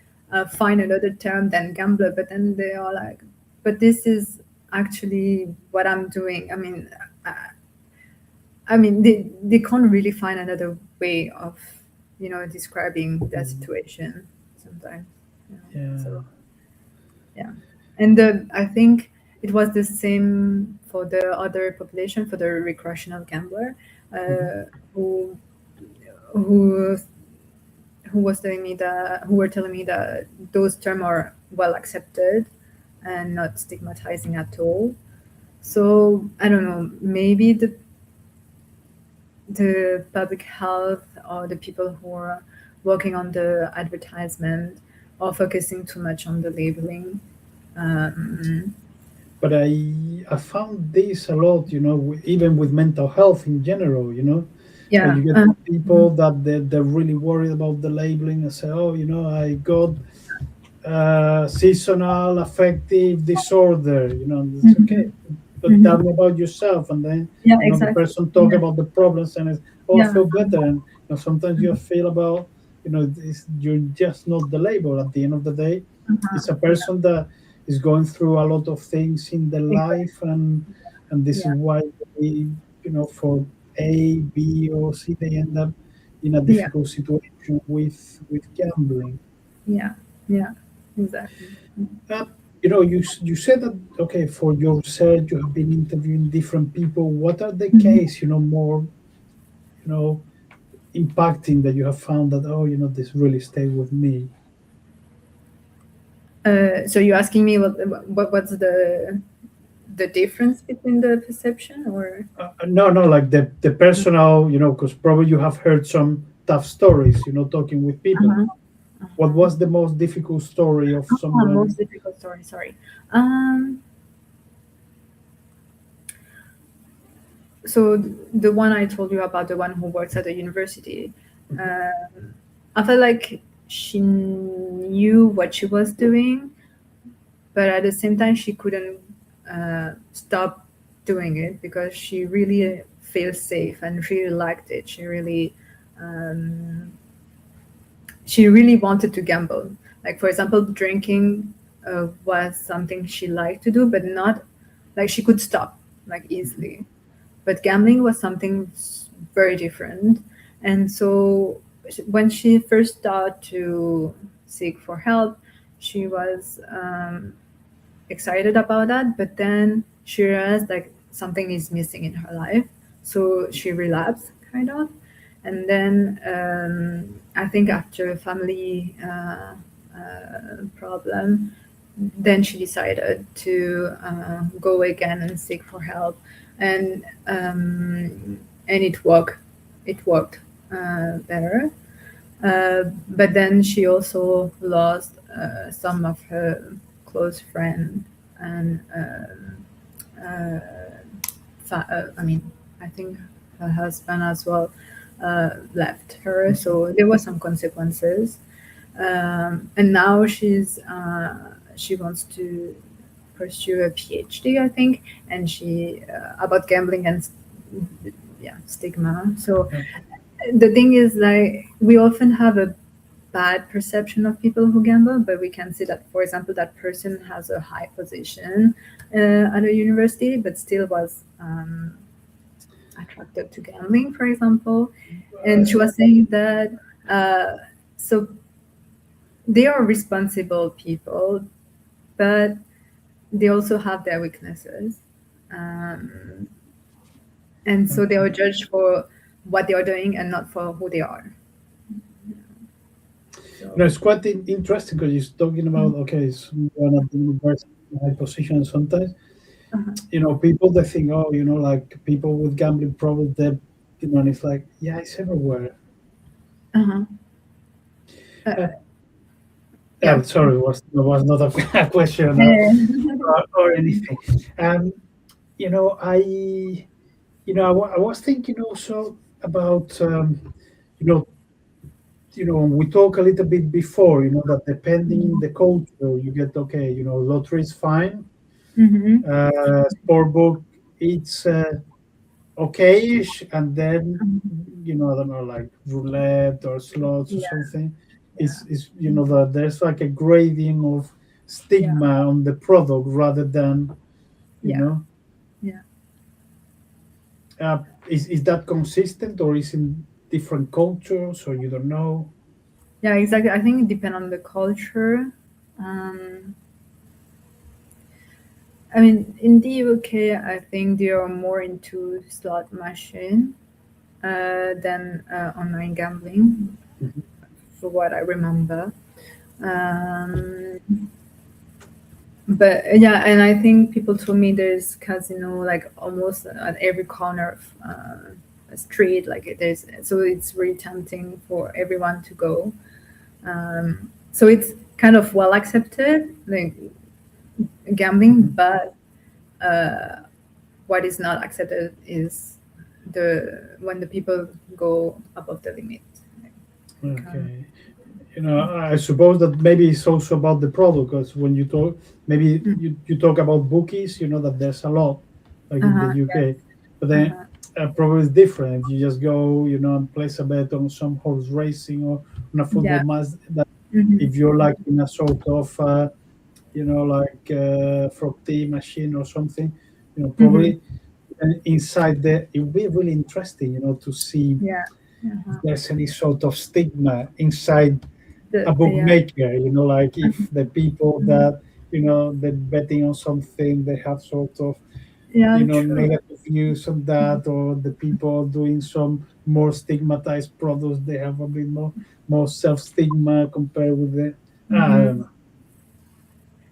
S2: find another term than gambler, but then they are like, but this is actually what I'm doing. I mean, they can't really find another way of, describing their
S1: Mm,
S2: situation sometimes.
S1: yeah.
S2: So yeah, and I think it was the same for the other population, for the recreational gambler,
S1: Mhm.
S2: uh, who who who were telling me that those terms are well accepted and not stigmatizing at all. So I don't know, maybe the public health or the people who are working on the advertisement are focusing too much on the labeling. Um,
S1: But I found this a lot, even with mental health in general,
S2: yeah.
S1: you get
S2: Mhm,
S1: people that they're really worried about the labeling and say, oh, I got seasonal affective disorder, and it's okay.
S2: mhm,
S1: But tell
S2: mhm.
S1: me about yourself. And then,
S2: Yeah,
S1: the
S2: exactly.
S1: person talk
S2: Yeah,
S1: about the problems and it's, oh, I
S2: yeah.
S1: feel better. And sometimes you feel about, you're just not the label. At the end of the day, it's a
S2: Yeah,
S1: person that is going through a lot of things in their life.
S2: exactly.
S1: And this is
S2: Yeah,
S1: why they, for A, B, or C, they end up in a
S2: yeah,
S1: difficult situation with gambling.
S2: yeah, yeah, exactly.
S1: Uh, you said that, okay, for your research you have been interviewing different people. What are the
S2: Mhm.
S1: case, more, you know, impacting that you have found that, oh, this really stayed with me?
S2: So you're asking me what's the difference between the perception or?
S1: No, no, like the personal, because probably you have heard some tough stories, talking with people.
S2: Uh-huh.
S1: What
S2: Uh-huh.
S1: was the most difficult story of
S2: Most
S1: someone?
S2: difficult story. Sorry. Um, so the one I told you about, the one who works at the university,
S1: Mhm.
S2: um, I felt like she knew what she was doing, but at the same time she couldn't stop doing it because she really feels safe and really liked it. She really wanted to gamble. Like, for example, drinking was something she liked to do, but not like she could stop like
S1: Mhm.
S2: easily. But gambling was something very different. And so when she first started to seek for help, she was excited about that. But then she realized like something is missing in her life. So she relapsed, kind of. And then I think after a family problem, then she decided to go again and seek for help, and it worked. It worked better. But then she also lost some of her close friends, and I mean, I think her husband as well left her. So there were some consequences. And now she wants to pursue a PhD, I think, and she about gambling and yeah, stigma. So
S1: Okay.
S2: the thing is, like, we often have a bad perception of people who gamble, but we can see that, for example, that person has a high position at a university, but still was attracted to gambling, for example. And she
S1: Uh,
S2: was saying that uh, so they are responsible people, but they also have their weaknesses. Um, and so they are
S1: okay.
S2: judged for what they are doing and not for who they are. So,
S1: It's quite interesting because you're talking about, okay, someone at the university in a high position. Sometimes,
S2: uh-huh,
S1: people that think, oh, like people with gambling problems, that, and it's like, yeah, it's everywhere.
S2: uh-huh.
S1: Uh,
S2: Uh, Yeah.
S1: Sorry, was not a question
S2: Yeah.
S1: or anything. Um, I I was thinking also about you know we talk a little bit before that depending the culture you get okay lottery is fine,
S2: Mm-hmm.
S1: sport book it's okayish, and then I don't know, like roulette or slots or
S2: Yeah.
S1: something
S2: Yeah.
S1: is that there's like a grading of
S2: Yeah.
S1: stigma on the product rather than you
S2: Yeah.
S1: know
S2: Yeah.
S1: is that consistent or is in different cultures or you don't know?
S2: Yeah, exactly. I think it depends on the culture. Um, I mean, in the UK, I think they are more into slot machine than online gambling,
S1: Mhm.
S2: for what I remember. Um, but yeah, and I think people told me there's casino like almost at every corner of a street. Like it is, so it's really tempting for everyone to go. So it's kind of well accepted, like gambling,
S1: Mhm.
S2: but uh, what is not accepted is the when the people go above the limit. Like,
S1: Okay. I suppose that maybe it's also about the product, because when you talk, maybe
S2: mm,
S1: you talk about bookies, that there's a lot, like in the
S2: yes,
S1: UK, but then
S2: uh-huh,
S1: probably it's different. If you just go, and place a bet on some horse racing or on a football
S2: yeah,
S1: match, that
S2: hmm,
S1: if you're like in a sort of, like frog tea machine or something,
S2: hmm,
S1: probably inside there, it would be really interesting, to see
S2: yeah,
S1: if
S2: uh-huh.
S1: there's any sort of stigma inside a
S2: Yeah,
S1: bookmaker, like if the people
S2: mhm,
S1: that they're betting on something, they have sort of
S2: yeah, true.
S1: negative views on that, or the people doing some more stigmatized products, they have a bit more self stigma compared with the I don't
S2: Hmm.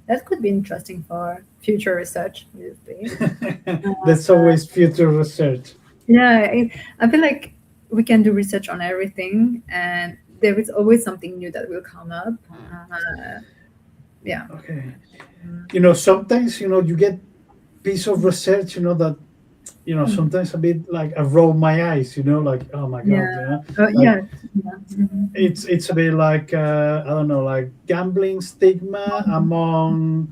S2: That could be interesting for future research, obviously.
S1: know. That's
S2: Uh,
S1: always future research.
S2: yeah, I feel like we can do research on everything, and there is always something new that will come up. Uh, yeah.
S1: Okay.
S2: Mm.
S1: Sometimes you get piece of research that sometimes a bit like I roll my eyes, like, oh my god,
S2: Yeah.
S1: like
S2: Yeah. Yeah. Hmm.
S1: it's a bit like I don't know, like gambling stigma among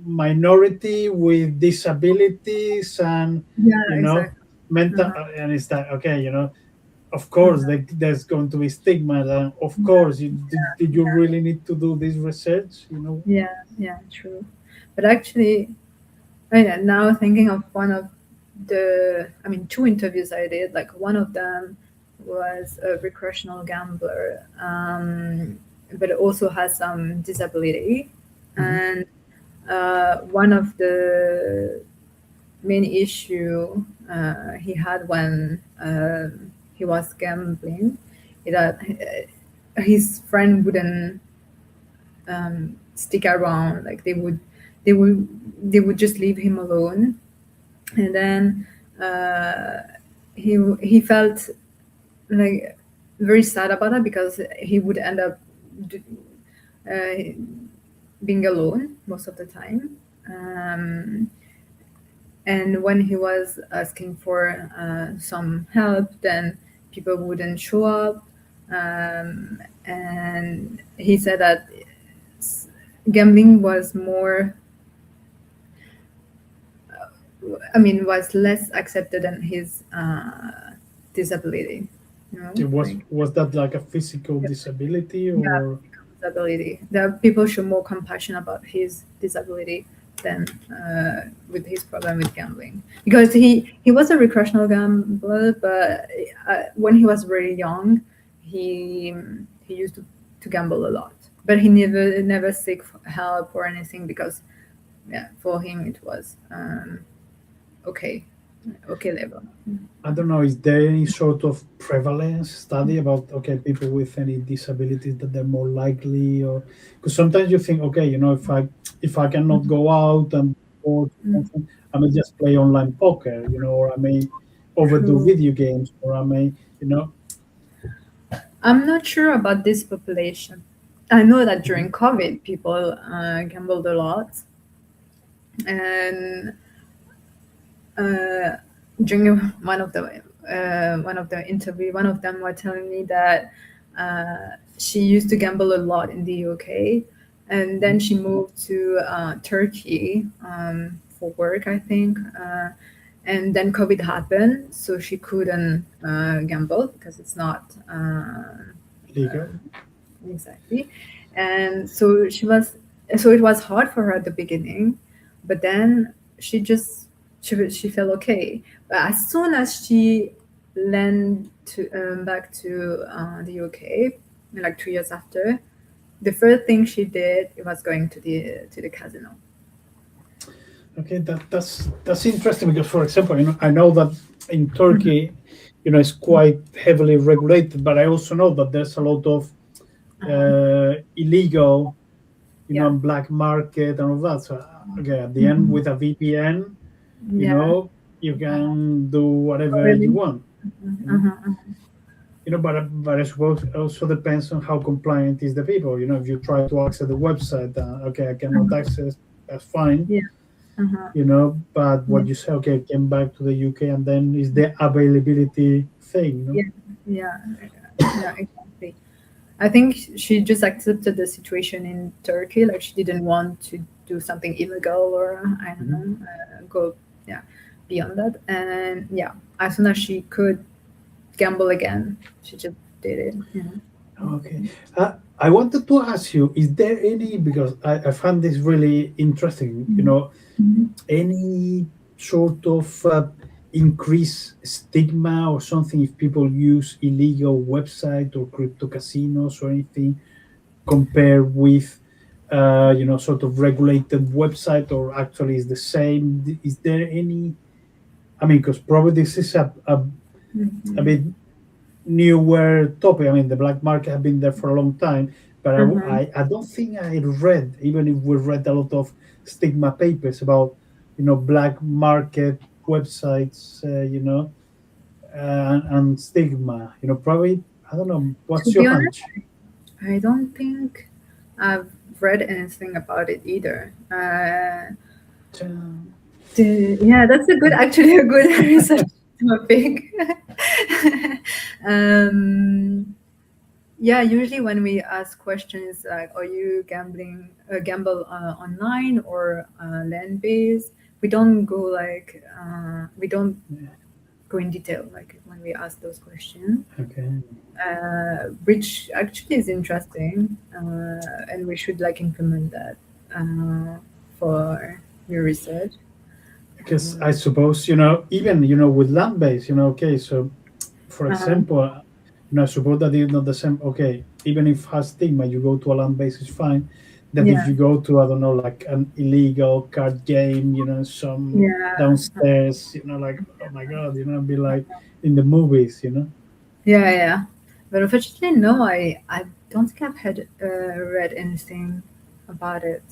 S1: minority with disabilities and
S2: Yeah.
S1: you know
S2: Exactly.
S1: mental,
S2: Uh-huh.
S1: and it's like, okay, of course
S2: Uh-huh.
S1: there's going to be stigma, and of
S2: Yeah.
S1: course did you
S2: Yeah.
S1: really need to do this research,
S2: Yeah. Yeah. True. But actually, I mean, now thinking of one of I mean, two interviews I did. Like one of them was a recreational gambler, but also has some disability,
S1: Mhm.
S2: and one of the main issue he had when he was gambling is that his friend wouldn't stick around. Like they would, they would just leave him alone, and then uh, he felt like very sad about that because he would end up d- uh, being alone most of the time. And when he was asking for some help, then people wouldn't show up. And he said that s- gambling was more, I mean, was less accepted than his disability. You know, like
S1: Was that like a physical
S2: yeah,
S1: disability
S2: yeah,
S1: or?
S2: disability. That people show more compassion about his disability than with his problem with gambling, because he was a recreational gambler, but when he was very young, he used to gamble a lot, but he never seek help or anything because yeah, for him it was okay, okay level.
S1: I don't know, is there any sort of prevalence study about, okay, people with any disabilities that they're more likely, or because sometimes you think, okay, if I cannot go out and or
S2: Mm,
S1: something, I may just play online poker, or I may overdo
S2: true.
S1: video games, or I may,
S2: I'm not sure about this population. I know that
S1: Mhm.
S2: during COVID, people gambled a lot, and uh, during one of the interview, one of them were telling me that she used to gamble a lot in the UK, and then
S1: Mhm.
S2: she moved to Turkey for work, I think. And then COVID happened, so she couldn't gamble because it's not
S1: Legal.
S2: exactly. And so it was hard for her at the beginning, but then she felt okay. But as soon as she landed back to the UK, like 2 years after, the first thing she did was going to the casino.
S1: Okay, that's interesting because, for example, I know that in
S2: Mhm.
S1: Turkey, it's quite heavily regulated, but I also know that there's a lot of
S2: Uh-huh.
S1: illegal,
S2: Yeah.
S1: and black market and all that. So, okay, at the end,
S2: Mhm.
S1: with a VPN,
S2: Yeah.
S1: you
S2: Uh-huh.
S1: can do
S2: Oh,
S1: whatever you
S2: really?
S1: want. You know,
S2: Uh-huh. Uh-huh.
S1: but I suppose it also depends on how compliant is the people. If you try to access the website, okay, I cannot
S2: Uh-huh.
S1: access. That's fine.
S2: Yeah. Uh-huh.
S1: But
S2: Yeah.
S1: what you say, okay, I came back to the UK, and then is the availability thing.
S2: Yeah. Yeah. Yeah. Exactly. I think she just accepted the situation in Turkey. Like she didn't want to do something illegal or I don't
S1: Mhm.
S2: know, go yeah beyond that. And yeah, as soon as she could gamble again, she just did it. You know.
S1: Okay. I wanted to ask you, is there any, because I found this really interesting,
S2: Mhm. Mhm.
S1: any sort of increased stigma or something if people use illegal website or crypto casinos or anything compared with, sort of regulated website, or actually is the same? Is there any, I mean, because probably this is a
S2: Mhm.
S1: bit newer topic. I mean, the black market have been there for a long time, but
S2: Mhm.
S1: I don't think I read, even if we read a lot of stigma papers about, black market websites, and stigma. Probably, I don't know.
S2: To
S1: What's
S2: be
S1: your
S2: honest,
S1: hunch?
S2: I don't think I've read anything about it either. Yeah, that's a good, actually a good research topic. um, yeah, usually when we ask questions like, "Are you gamble online or land based?" We don't go like we don't
S1: Yeah,
S2: go in detail like when we ask those questions,
S1: okay.
S2: which actually is interesting, and we should like implement that for your research.
S1: Because I suppose, even, with land base, okay, so for
S2: Uh-huh.
S1: example, I suppose that it's not the same. Okay, even if has stigma, you go to a land base is fine. That if
S2: Yeah,
S1: you go to, I don't know, like an illegal card game, some
S2: yeah,
S1: downstairs, like, oh my god, be like in the movies,
S2: yeah, yeah. But unfortunately, no, I don't think I've had read anything about it.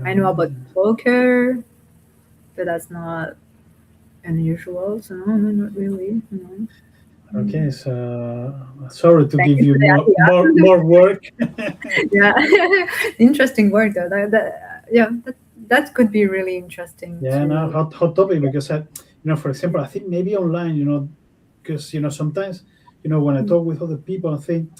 S2: I know about
S1: Uh,
S2: poker, but that's not unusual. So no, no, not really. No.
S1: okay, so sorry to
S2: Thank
S1: give
S2: you
S1: you
S2: for that.
S1: more work.
S2: Yeah, yeah. Interesting work though. Yeah, that could be really interesting
S1: Yeah, no,
S2: to.
S1: hot topic, because for example, I think maybe online, because sometimes, when I talk with other people, I think,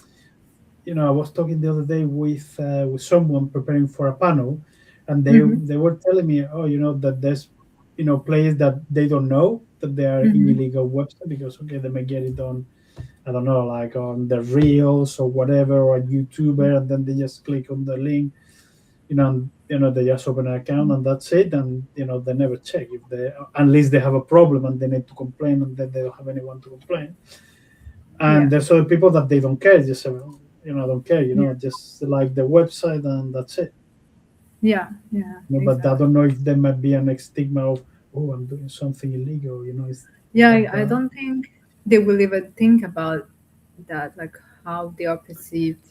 S1: I was talking the other day with someone preparing for a panel, and
S2: Mm-hmm,
S1: they were telling me, oh, that there's, players that they don't know that they are in
S2: mm-hmm.
S1: illegal website, because okay, they may get it on, I don't know, like on the reels or whatever, or a YouTuber, and then they just click on the link, and they just open an account and that's it, and they never check if they, unless they have a problem and they need to complain, and then they don't have anyone to complain. And
S2: Yeah,
S1: there's other people that they don't care, just say, don't care,
S2: yeah,
S1: just like the website, and that's it.
S2: yeah, yeah.
S1: But I
S2: Exactly.
S1: don't know if there might be an stigma of, oh, I'm doing something illegal, is
S2: Yeah,
S1: that
S2: I
S1: bad?
S2: don't think they will even think about that, like how they are perceived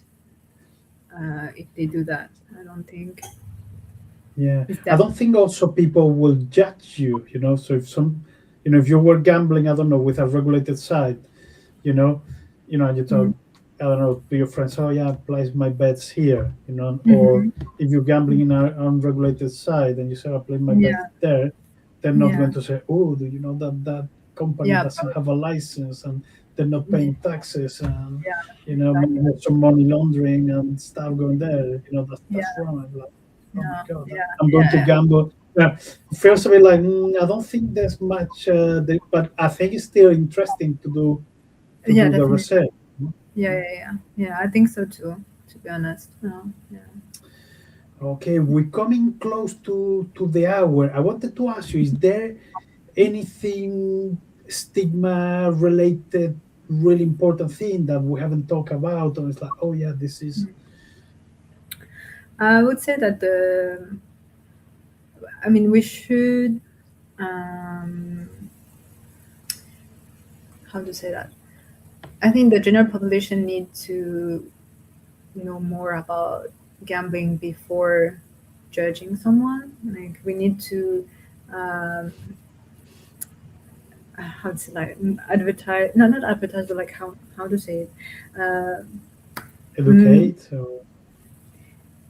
S2: if they do that. I don't think
S1: Yeah,
S2: it's
S1: I
S2: that.
S1: don't think also people will judge you, so if if you were gambling, I don't know, with a regulated site, you know, and you talk,
S2: Mhm.
S1: I don't know, to your friends, oh yeah, place my bets here, or
S2: Hmm.
S1: if you're gambling in an unregulated site and you say, I play my bet
S2: Yeah,
S1: there, they're not
S2: yeah,
S1: going to say, oh, do you know that that company
S2: yeah,
S1: doesn't have a license and they're not
S2: yeah,
S1: paying taxes and,
S2: yeah,
S1: maybe
S2: exactly.
S1: there's some money laundering and stuff going there, that's
S2: Yeah,
S1: wrong. I'm like, oh my
S2: yeah,
S1: God,
S2: yeah,
S1: I'm going to
S2: yeah,
S1: gamble. Yeah, feels a bit like, I don't think there's much, but I think it's still interesting to
S2: yeah,
S1: do the
S2: definitely.
S1: research.
S2: Yeah, yeah, yeah, yeah. I think so too. To be honest, no, yeah.
S1: Okay, we're coming close to the hour. I wanted to ask you, is there anything stigma related, really important thing that we haven't talked about? Or it's like, oh yeah, this is
S2: I would say that I mean, we should, um, how to say that? I think the general population need to know more about gambling before judging someone. Like we need to, um, how to say, like advertise, no, not advertise, but like how to say it. Uh, mm,
S1: educate. So,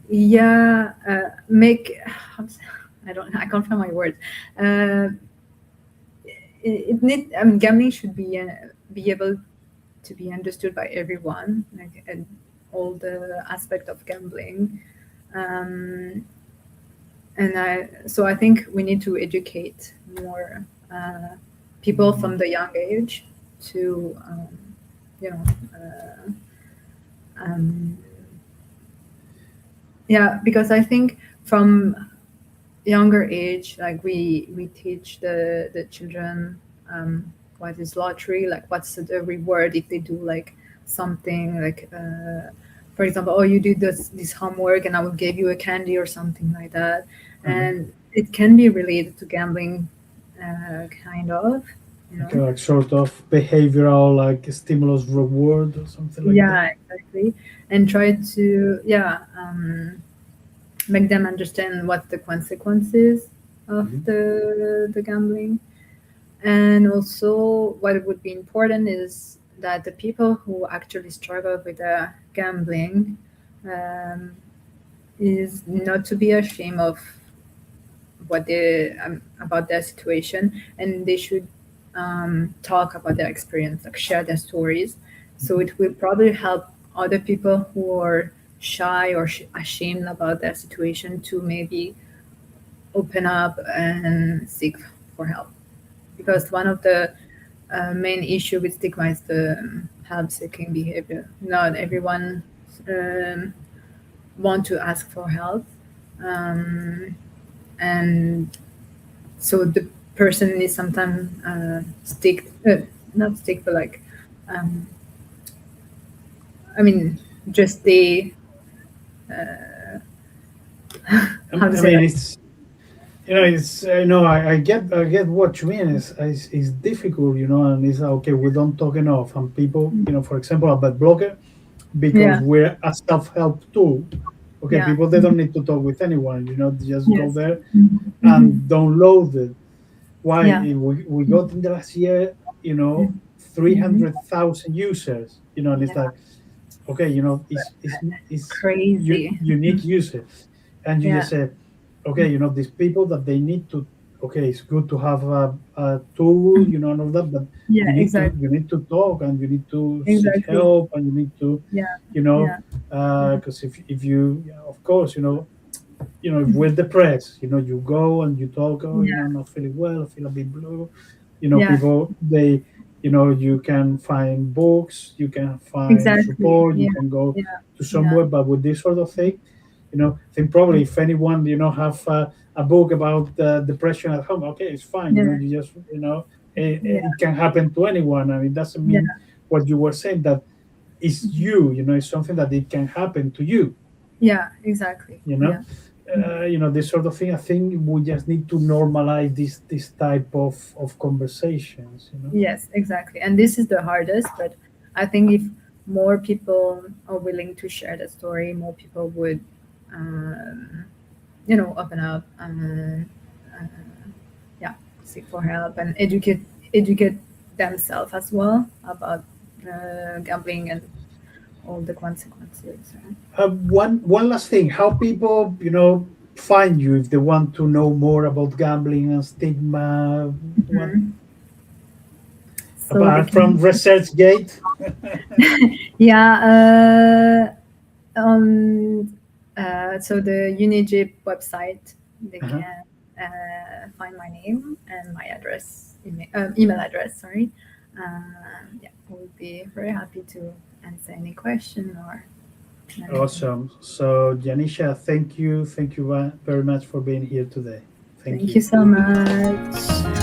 S2: yeah, make. How to say, I can't find my words. Uh, it need. I mean, gambling should be able to be understood by everyone, like and all the aspect of gambling. Um, and I think we need to educate more people
S1: mm,
S2: from the young age to, you know, um, yeah, because I think from younger age, like we teach the children what is lottery, like what's the reward if they do like something like for example, oh, you do this homework and I will give you a candy or something like that,
S1: mhm.
S2: and it can be related to gambling, kind of, you
S1: Okay,
S2: know.
S1: like sort of behavioral, like stimulus reward or something like that.
S2: Yeah, exactly. And try to, yeah, make them understand what the consequences of
S1: Mhm.
S2: the gambling. And also, what would be important is that the people who actually struggle with gambling um, is not to be ashamed of what they about their situation, and they should talk about their experience, like share their stories. So it will probably help other people who are shy or ashamed about their situation to maybe open up and seek for help, because one of the main issue with stigma is the help-seeking behavior. Not everyone um, want to ask for help, um, and so the person is sometimes not stick, but like, um, I mean, just they, how to
S1: I
S2: say
S1: mean,
S2: that?
S1: it's I get what you mean. It's difficult, and it's like, okay, we don't talk enough, and people, for example, a BetBlocker, because
S2: Yeah,
S1: we're a self-help tool. Okay,
S2: yeah,
S1: people they don't need to talk with anyone, they just go
S2: yes,
S1: there
S2: hmm,
S1: and download it. Why
S2: yeah,
S1: we got in the last year,
S2: hmm,
S1: 300,000 users, and it's
S2: yeah,
S1: like, okay, it's
S2: crazy,
S1: unique users, and you
S2: yeah,
S1: just say, okay, these people that they need to, okay, it's good to have a tool, and all that, but
S2: yeah,
S1: you
S2: exactly,
S1: need to talk and you need to seek
S2: exactly,
S1: help and you need to,
S2: yeah,
S1: you know,
S2: yeah, yeah,
S1: because if you, yeah, of course, if we're depressed, you go and you talk, oh,
S2: yeah,
S1: I'm not feeling well, I feel a bit blue.
S2: yeah,
S1: People, you can find books, you can find
S2: exactly,
S1: support, you
S2: yeah,
S1: can go
S2: yeah,
S1: to
S2: yeah,
S1: somewhere, but with this sort of thing, I think probably if anyone, have a book about depression at home, okay, it's fine.
S2: yeah,
S1: You just,
S2: yeah,
S1: it can happen to anyone. And it doesn't
S2: yeah,
S1: mean what you were saying that it's you, it's something that it can happen to you,
S2: yeah, exactly,
S1: you know
S2: yeah. Mhm.
S1: this sort of thing. I think we just need to normalize this type of conversations.
S2: Yes, exactly. And this is the hardest, but I think if more people are willing to share the story, more people would, um, open up and, uh, yeah, seek for help and educate themselves as well about gambling and all the consequences.
S1: One last thing: how people, find you if they want to know more about gambling and stigma. What
S2: Mhm. So they
S1: apart from
S2: can,
S1: ResearchGate?
S2: yeah, on so the Unigip website, they
S1: Uh-huh.
S2: can find my name and my email address. Sorry. Yeah, we'll be very happy to answer any question or anything.
S1: Awesome. So, Janisha, thank you very much for being here today. Thank
S2: Thank you
S1: you.
S2: so much.